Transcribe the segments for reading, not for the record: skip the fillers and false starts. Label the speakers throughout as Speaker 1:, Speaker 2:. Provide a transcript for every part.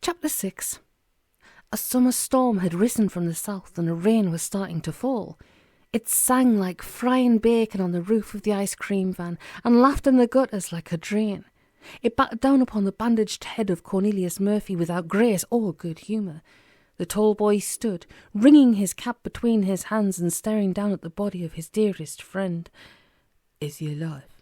Speaker 1: Chapter 6. A summer storm had risen from the south and the rain was starting to fall. It sang like frying bacon on the roof of the ice cream van and laughed in the gutters like a drain. It battered down upon the bandaged head of Cornelius Murphy without grace or good humour. The tall boy stood, wringing his cap between his hands and staring down at the body of his dearest friend. "Is he alive?"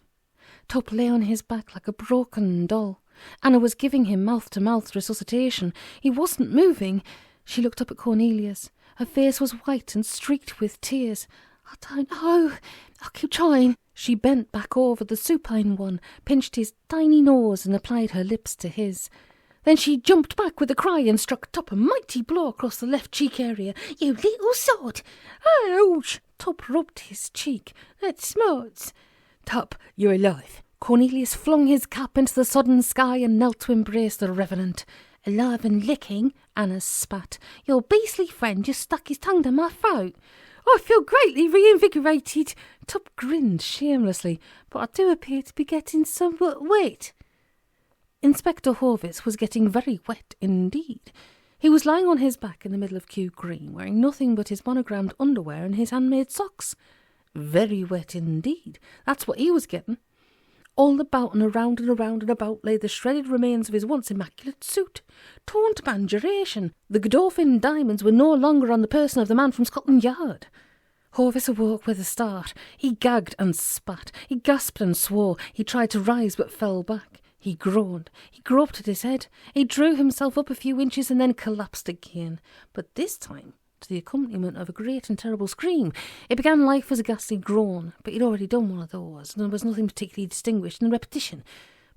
Speaker 1: Tuppe lay on his back like a broken doll. Anna was giving him mouth-to-mouth resuscitation. He wasn't moving. She looked up at Cornelius. Her face was white and streaked with tears. "I don't know. I'll keep trying." She bent back over the supine one, pinched his tiny nose and applied her lips to his. Then she jumped back with a cry and struck Tuppe a mighty blow across the left cheek area. "You little sod!" "Ouch!" Tuppe rubbed his cheek. "That smarts." "Tuppe, you're alive." Cornelius flung his cap into the sodden sky and knelt to embrace the revenant. "Alive and licking," Anna spat. "Your beastly friend just stuck his tongue down my throat." "I feel greatly reinvigorated." Tuppe grinned shamelessly. "But I do appear to be getting somewhat wet." Inspector Horvitz was getting very wet indeed. He was lying on his back in the middle of Kew Green, wearing nothing but his monogrammed underwear and his handmade socks. Very wet indeed. That's what he was getting. All about and around and around and about lay the shredded remains of his once immaculate suit, torn to banduration. The Godolphin diamonds were no longer on the person of the man from Scotland Yard. Horvitz awoke with a start. He gagged and spat. He gasped and swore. He tried to rise but fell back. He groaned. He groped at his head. He drew himself up a few inches and then collapsed again. But this time, to the accompaniment of a great and terrible scream. It began life as a ghastly groan, but he'd already done one of those, and there was nothing particularly distinguished in the repetition.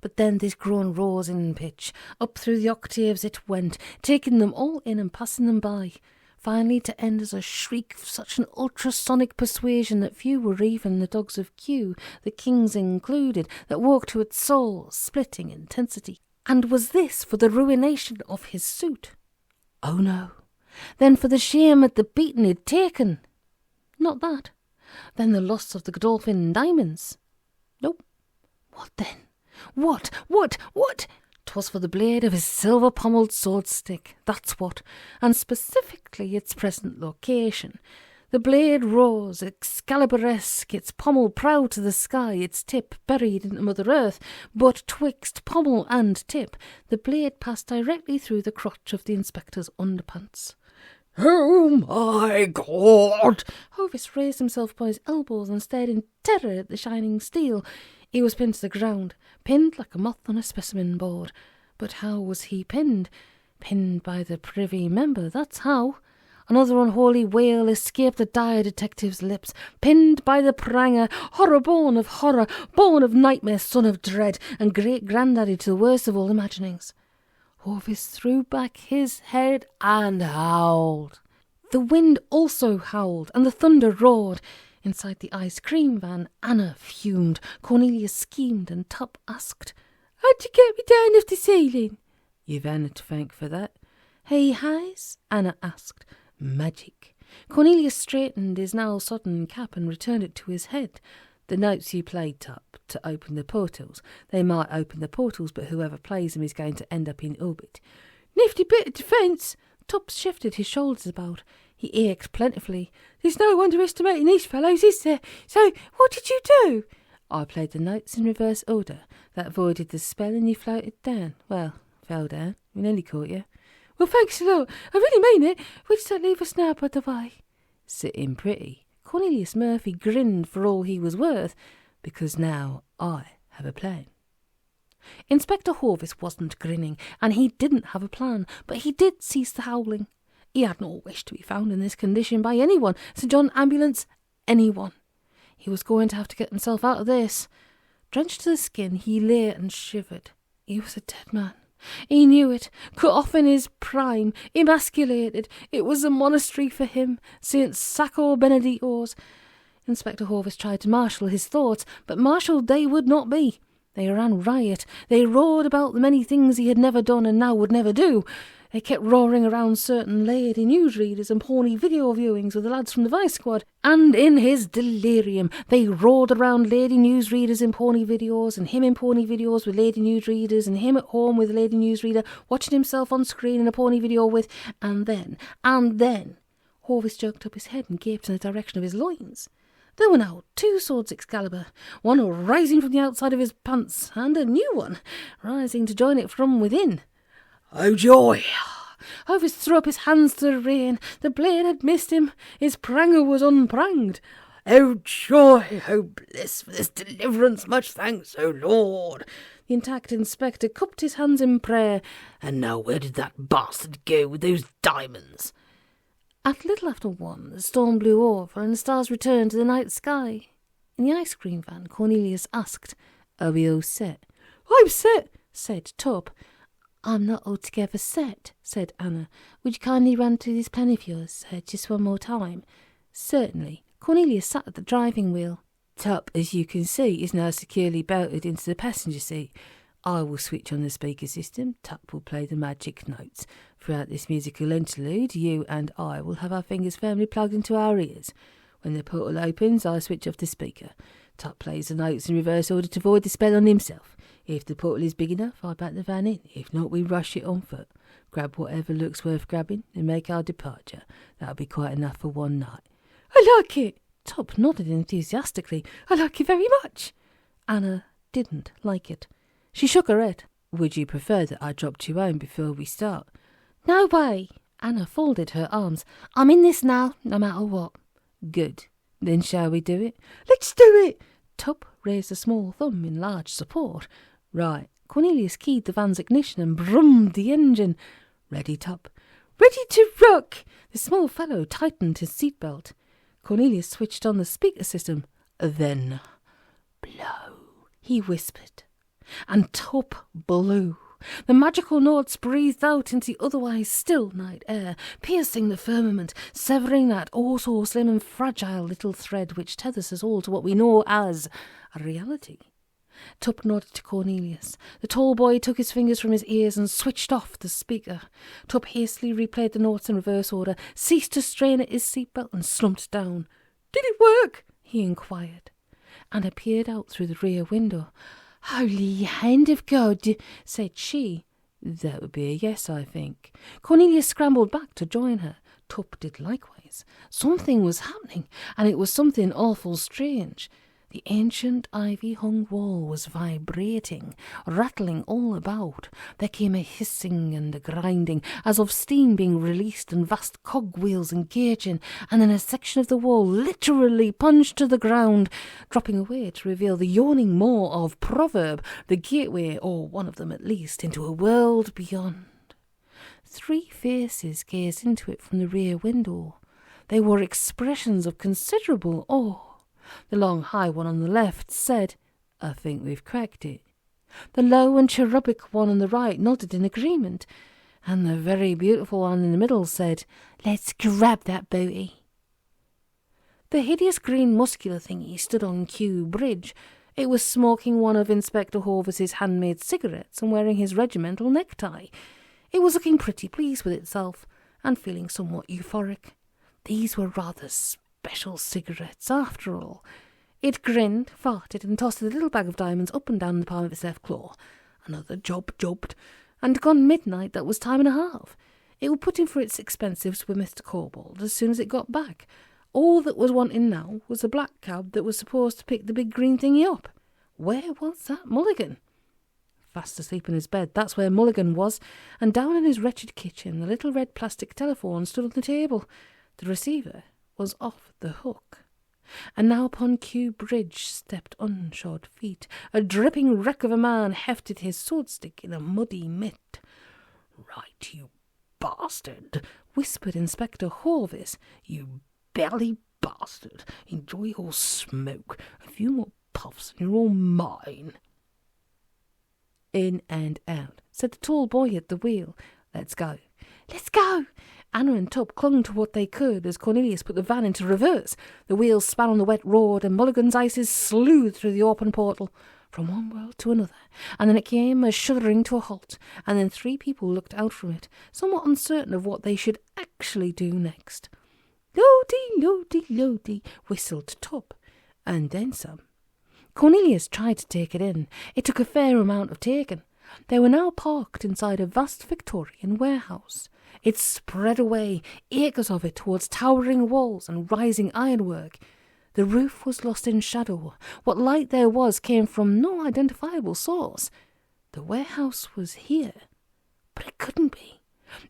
Speaker 1: But then this groan rose in pitch. Up through the octaves it went, taking them all in and passing them by, finally to end as a shriek of such an ultrasonic persuasion that few were even the dogs of Kew, the kings included, that woke to its soul-splitting intensity. And was this for the ruination of his suit? Oh no. Then for the shame at the beating he'd taken? Not that. Then the loss of the Godolphin diamonds? Nope. What then? What? 'Twas for the blade of his silver-pommelled sword-stick, that's what, and specifically its present location. The blade rose, Excaliburesque, its pommel proud to the sky, its tip buried into Mother Earth, but twixt pommel and tip, the blade passed directly through the crotch of the inspector's underpants. "Oh, my God!" Horvitz raised himself by his elbows and stared in terror at the shining steel. He was pinned to the ground, pinned like a moth on a specimen board. But how was he pinned? Pinned by the Privy Member, that's how. Another unholy wail escaped the dire detective's lips. Pinned by the pranger, horror born of horror, born of nightmare, son of dread, and great-granddaddy to the worst of all imaginings. Horvitz threw back his head and howled. The wind also howled, and the thunder roared. Inside the ice cream van, Anna fumed, Cornelius schemed, and Tuppe asked, "How'd you get me down off the ceiling?" "You've Anna to thank for that." "He has?" Anna asked. "Magic." Cornelius straightened his now sodden cap and returned it to his head. "The notes you played, Tuppe, to open the portals. They might open the portals, but whoever plays them is going to end up in orbit." "Nifty bit of defence." Tuppe shifted his shoulders about. He ached plentifully. "There's no underestimating these fellows, is there? So, what did you do?" "I played the notes in reverse order. That voided the spell and you floated down. Well, fell down. We nearly caught you." "Well, thanks a lot. I really mean it. Where does that leave us now, by the way?" "Sitting pretty." Cornelius Murphy grinned for all he was worth, because now I have a plan. Inspector Horvitz wasn't grinning, and he didn't have a plan, but he did cease the howling. He had no wish to be found in this condition by anyone, St. John Ambulance, anyone. He was going to have to get himself out of this. Drenched to the skin, he lay and shivered. He was a dead man. He knew it, cut off in his prime, emasculated. It was a monastery for him, St. Sacco Benedito's. Inspector Horvitz tried to marshal his thoughts, but marshalled they would not be. They ran riot. They roared about the many things he had never done and now would never do. They kept roaring around certain lady newsreaders and porny video viewings with the lads from the Vice Squad, and in his delirium they roared around lady newsreaders in porny videos, and him in porny videos with lady newsreaders, and him at home with a lady newsreader, watching himself on screen in a porny video with, and then, Horvis jerked up his head and gaped in the direction of his loins. There were now 2 swords Excalibur, one rising from the outside of his pants, and a new one rising to join it from within. Oh joy! Horvis threw up his hands to the rain. The blade had missed him. His pranger was unpranged. Oh joy! Oh bliss for this deliverance! Much thanks, O Lord! The intact inspector cupped his hands in prayer. And now where did that bastard go with those diamonds? At little after 1, the storm blew over and the stars returned to the night sky. In the ice cream van, Cornelius asked, "Are we all set?" "I'm set," said Tuppe. "I'm not altogether set," said Anna. "Would you kindly run through this plan of yours just one more time?" "Certainly." Cornelius sat at the driving wheel. Tuppe, as you can see, is now securely belted into the passenger seat. I will switch on the speaker system. Tuppe will play the magic notes. Throughout this musical interlude, you and I will have our fingers firmly plugged into our ears. When the portal opens, I switch off the speaker. Tuppe plays the notes in reverse order to void the spell on himself. If the portal is big enough, I back the van in. If not, we rush it on foot. Grab whatever looks worth grabbing and make our departure. That'll be quite enough for one night. "I like it." Tuppe nodded enthusiastically. "I like it very much." Anna didn't like it. She shook her head. "Would you prefer that I dropped you home before we start?" "No way." Anna folded her arms. "I'm in this now, no matter what." "Good. Then shall we do it?" "Let's do it." Tuppe raised a small thumb in large support. "Right." Cornelius keyed the van's ignition and brummed the engine. "Ready, Tuppe?" "Ready to rock." The small fellow tightened his seatbelt. Cornelius switched on the speaker system. "Then blow," he whispered. And Tuppe blew. The magical notes breathed out into the otherwise still night air, piercing the firmament, severing that so slim and fragile little thread which tethers us all to what we know as a reality. Tuppe nodded to Cornelius. The tall boy took his fingers from his ears and switched off the speaker. Tuppe hastily replayed the notes in reverse order, ceased to strain at his seatbelt, and slumped down. "Did it work?" he inquired, and appeared out through the rear window. "Holy hand of God," said she. "That would be a yes, I think." Cornelius scrambled back to join her. Tuppe did likewise. Something was happening, and it was something awful strange. The ancient ivy-hung wall was vibrating, rattling all about. There came a hissing and a grinding, as of steam being released and vast cogwheels engaging, and then a section of the wall literally plunged to the ground, dropping away to reveal the yawning maw of Proverb, the gateway, or one of them at least, into a world beyond. 3 faces gazed into it from the rear window. They wore expressions of considerable awe. The long, high one on the left said, "I think we've cracked it." The low and cherubic one on the right nodded in agreement, and the very beautiful one in the middle said, "Let's grab that booty." The hideous green muscular thingy stood on Kew Bridge. It was smoking one of Inspector Horvis's handmade cigarettes and wearing his regimental necktie. It was looking pretty pleased with itself, and feeling somewhat euphoric. These were rather special cigarettes, after all. It grinned, farted, and tossed a little bag of diamonds up and down the palm of its left claw. Another jobbed, and gone midnight, that was time and a half. It would put in for its expensives with Mr. Corbould as soon as it got back. All that was wanting now was a black cab that was supposed to pick the big green thingy up. Where was that Mulligan? Fast asleep in his bed, that's where Mulligan was, and down in his wretched kitchen the little red plastic telephone stood on the table. The receiver was off the hook. And now upon Kew Bridge stepped unshod feet. A dripping wreck of a man hefted his sword-stick in a muddy mitt. "Right, you bastard," whispered Inspector Horvis. "You belly bastard. Enjoy your smoke. A few more puffs and you're all mine." "In and out," said the tall boy at the wheel. "Let's go." "Let's go." Anna and Tuppe clung to what they could as Cornelius put the van into reverse. The wheels span on the wet road, and Mulligan's ices slew through the open portal. from one world to another, and then it came a shuddering to a halt, and then 3 people looked out from it, somewhat uncertain of what they should actually do next. Lodi, lodi, lodi, whistled Tuppe, and then some. Cornelius tried to take it in. It took a fair amount of taking. They were now parked inside a vast Victorian warehouse. It spread away, acres of it, towards towering walls and rising ironwork. The roof was lost in shadow. What light there was came from no identifiable source. The warehouse was here, but it couldn't be.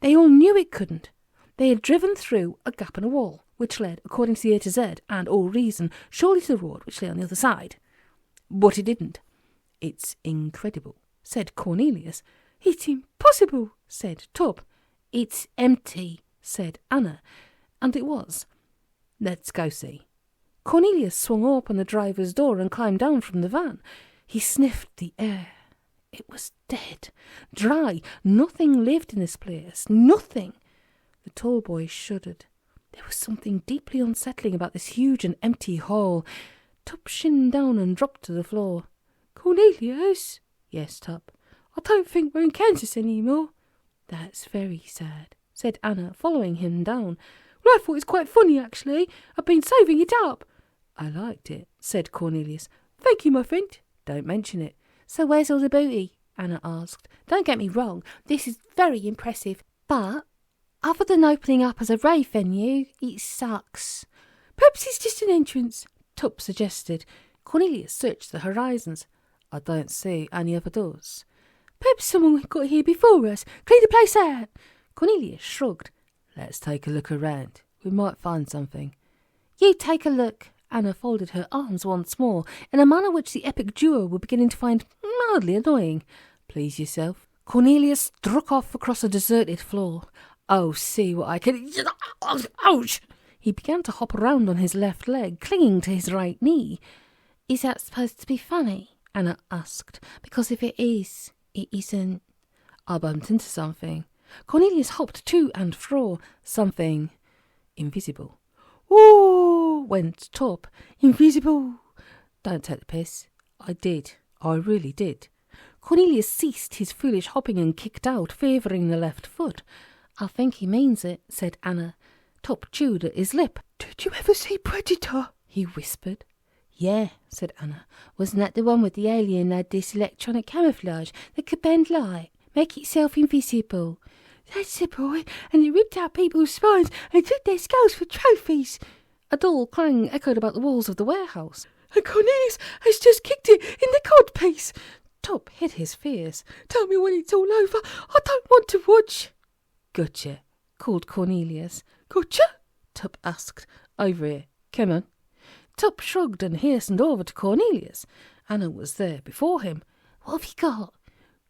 Speaker 1: They all knew it couldn't. They had driven through a gap in a wall, which led, according to the A to Z and all reason, surely to the road which lay on the other side. But it didn't. It's incredible, said Cornelius. It's impossible, said Tuppe. It's empty, said Anna. And it was. Let's go see. Cornelius swung open the driver's door and climbed down from the van. He sniffed the air. It was dead, dry. Nothing lived in this place. Nothing. The tall boy shuddered. There was something deeply unsettling about this huge and empty hall. Tuppe shinned down and dropped to the floor. Cornelius? Yes, Tuppe. I don't think we're in Kansas any more. That's very sad, said Anna, following him down. Well, I thought it was quite funny, actually. I've been saving it up. I liked it, said Cornelius. Thank you, my friend. Don't mention it. So where's all the booty? Anna asked. Don't get me wrong, this is very impressive, but other than opening up as a rave venue, it sucks. Perhaps it's just an entrance, Tuppe suggested. Cornelius searched the horizons. I don't see any other doors. Perhaps someone got here before us. Clean the place out. Cornelius shrugged. Let's take a look around. We might find something. You take a look. Anna folded her arms once more, in a manner which the epic duo were beginning to find mildly annoying. Please yourself. Cornelius struck off across a deserted floor. Oh, see what I can... Ouch! He began to hop around on his left leg, clinging to his right knee. Is that supposed to be funny? Anna asked. Because if it is, it isn't. I bumped into something. Cornelius hopped to and fro. Something invisible. Ooh, went Tuppe. Invisible. Don't take the piss. I did. I really did. Cornelius ceased his foolish hopping and kicked out, favouring the left foot. I think he means it, said Anna. Tuppe chewed at his lip. Did you ever see Predator? He whispered. Yeah, said Anna. Wasn't that the one with the alien that had this electronic camouflage that could bend light, make itself invisible? That's the boy, and it ripped out people's spines and took their skulls for trophies. A dull clang echoed about the walls of the warehouse. And Cornelius has just kicked it in the codpiece. Tuppe hid his fears. Tell me when it's all over. I don't want to watch. Gotcha, called Cornelius. Gotcha? Tuppe asked. Over here. Come on. Tuppe shrugged and hastened over to Cornelius. Anna was there before him. What have you got?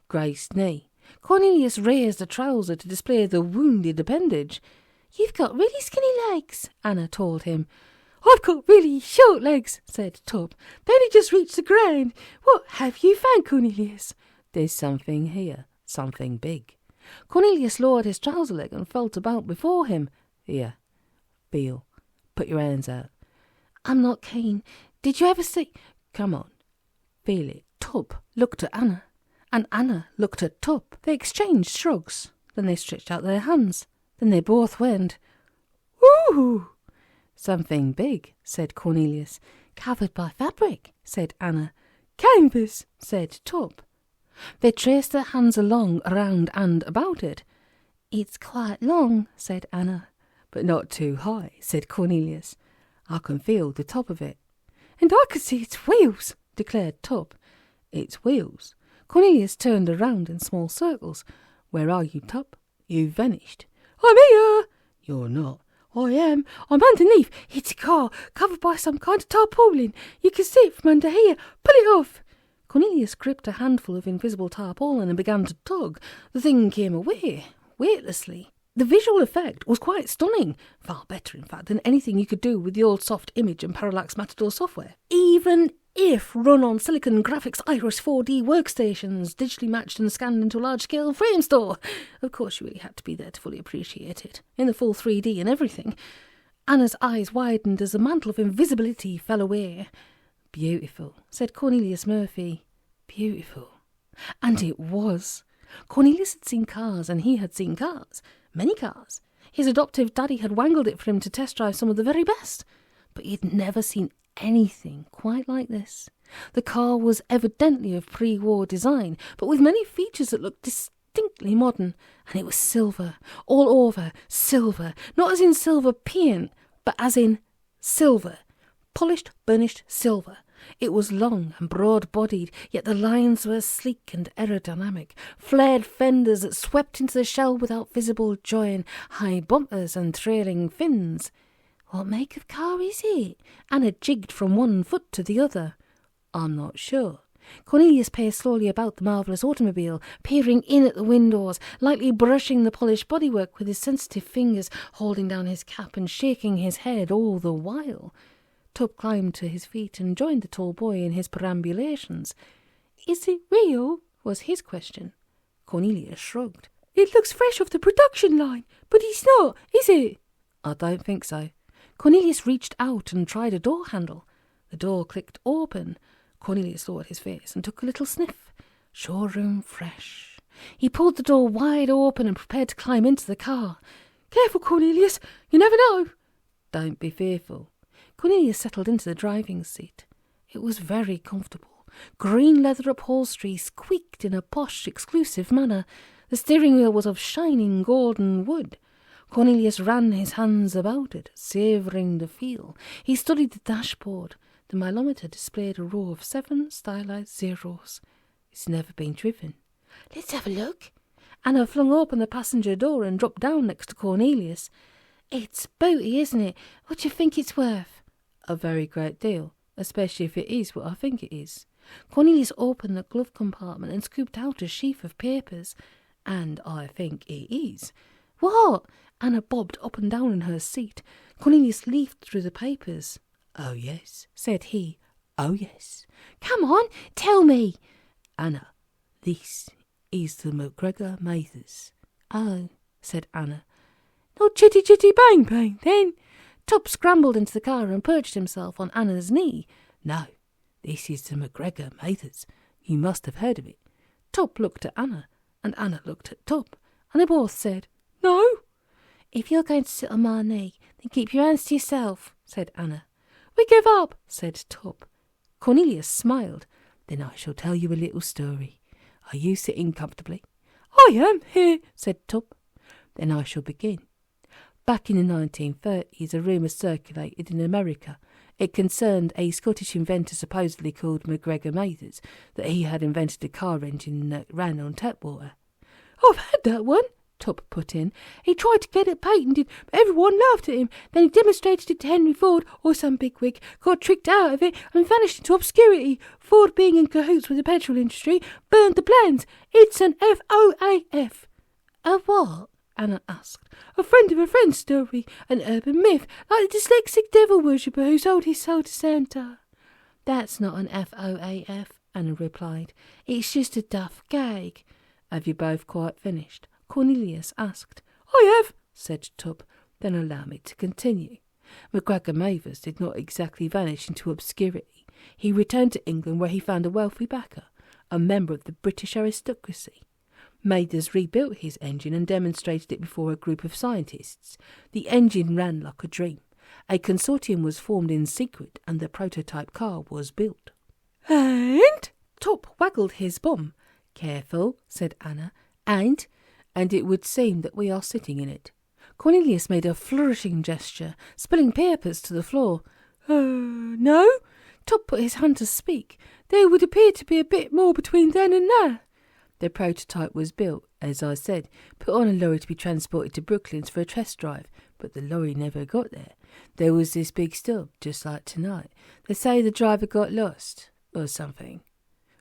Speaker 1: Grazed knee. Cornelius raised a trouser to display the wounded appendage. You've got really skinny legs, Anna told him. I've got really short legs, said Tuppe. They only just reached the ground. What have you found, Cornelius? There's something here, something big. Cornelius lowered his trouser leg and felt about before him. Here, feel. Put your hands out. I'm not keen. Did you ever see... Come on, feel it. Tuppe looked at Anna, and Anna looked at Tuppe. They exchanged shrugs. Then they stretched out their hands. Then they both went, Ooh! Something big, said Cornelius. Covered by fabric, said Anna. Canvas, said Tuppe. They traced their hands along, around and about it. It's quite long, said Anna. But not too high, said Cornelius. I can feel the top of it. And I can see its wheels, declared Tuppe. Its wheels? Cornelius turned around in small circles. Where are you, Tuppe? You've vanished. I'm here. You're not. I am. I'm underneath. It's a car, covered by some kind of tarpaulin. You can see it from under here. Pull it off. Cornelius gripped a handful of invisible tarpaulin and began to tug. The thing came away, weightlessly. The visual effect was quite stunning, far better, in fact, than anything you could do with the old soft image and parallax Matador software. Even if run on Silicon Graphics Iris 4D workstations, digitally matched and scanned into a large-scale frame store. Of course, you really had to be there to fully appreciate it, in the full 3D and everything. Anna's eyes widened as the mantle of invisibility fell away. Beautiful, said Cornelius Murphy. beautiful. And it was. Cornelius had seen cars, and he had seen cars. Many cars. His adoptive daddy had wangled it for him to test drive some of the very best. But he had never seen anything quite like this. The car was evidently of pre-war design, but with many features that looked distinctly modern. And it was silver, all over, silver. Not as in silver paint, but as in silver. Polished, burnished silver. It was long and broad-bodied, yet the lines were sleek and aerodynamic. Flared fenders that swept into the shell without visible join, high bumpers and trailing fins. What make of car is it? Anna jigged from one foot to the other. I'm not sure. Cornelius paced slowly about the marvellous automobile, peering in at the windows, lightly brushing the polished bodywork with his sensitive fingers, holding down his cap and shaking his head all the while. Tuppe climbed to his feet and joined the tall boy in his perambulations. Is it real? Was his question. Cornelius shrugged. It looks fresh off the production line, but it's not, is it? I don't think so. Cornelius reached out and tried a door handle. The door clicked open. Cornelius lowered his face and took a little sniff. Showroom fresh. He pulled the door wide open and prepared to climb into the car. Careful, Cornelius, you never know. Don't be fearful. Cornelius settled into the driving seat. It was very comfortable. Green leather upholstery squeaked in a posh, exclusive manner. The steering wheel was of shining golden wood. Cornelius ran his hands about it, savouring the feel. He studied the dashboard. The mileometer displayed a row of 7 stylized zeros. It's never been driven. Let's have a look. Anna flung open the passenger door and dropped down next to Cornelius. It's booty, isn't it? What do you think it's worth? A very great deal, especially if it is what I think it is. Cornelius opened the glove compartment and scooped out a sheaf of papers. And I think it is. What? Anna bobbed up and down in her seat. Cornelius leafed through the papers. Oh, yes, said he. Oh, yes. Come on, tell me. Anna, this is the McGregor Mathers. Oh, said Anna. Not chitty chitty bang bang, then. Tuppe scrambled into the car and perched himself on Anna's knee. No, this is the McGregor Mathers. You must have heard of it. Tuppe looked at Anna, and Anna looked at Tuppe, and they both said, No. If you're going to sit on my knee, then keep your hands to yourself, said Anna. We give up, said Tuppe. Cornelius smiled. Then I shall tell you a little story. Are you sitting comfortably? I am here, said Tuppe. Then I shall begin. Back in the 1930s, a rumour circulated in America. It concerned a Scottish inventor supposedly called McGregor Mathers, that he had invented a car engine that ran on tap water. I've had that one, Tuppe put in. He tried to get it patented, but everyone laughed at him. Then he demonstrated it to Henry Ford, or some bigwig, got tricked out of it, and vanished into obscurity. Ford, being in cahoots with the petrol industry, burned the plans. It's an FOAF. A what? Anna asked. A friend of a friend story, an urban myth, like the dyslexic devil worshipper who sold his soul to Santa. That's not an FOAF, Anna replied. It's just a duff gag. Have you both quite finished? Cornelius asked. I have, said Tuppe. Then allow me to continue. McGregor Mathers did not exactly vanish into obscurity. He returned to England, where he found a wealthy backer, a member of the British aristocracy. Mathers rebuilt his engine and demonstrated it before a group of scientists. The engine ran like a dream. A consortium was formed in secret, and the prototype car was built. And? Tuppe waggled his bum. Careful, said Anna. And it would seem that we are sitting in it. Cornelius made a flourishing gesture, spilling papers to the floor. No? Tuppe put his hand to speak. There would appear to be a bit more between then and now. The prototype was built, as I said, put on a lorry to be transported to Brooklands for a test drive, but the lorry never got there. There was this big stub, just like tonight. They say the driver got lost, or something.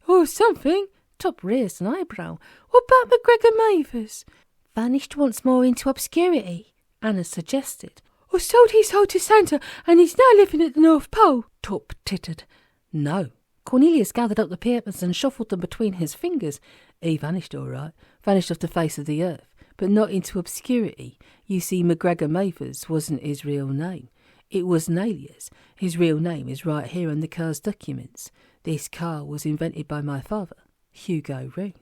Speaker 1: Or something? Tuppe raised an eyebrow. What about McGregor Mathers? Vanished once more into obscurity, Anna suggested. Or sold his soul to Santa, and he's now living at the North Pole, Tuppe tittered. No. Cornelius gathered up the papers and shuffled them between his fingers. He vanished all right, vanished off the face of the earth, but not into obscurity. You see, McGregor Mathers wasn't his real name. It was an alias. His real name is right here in the car's documents. This car was invented by my father, Hugo Rune.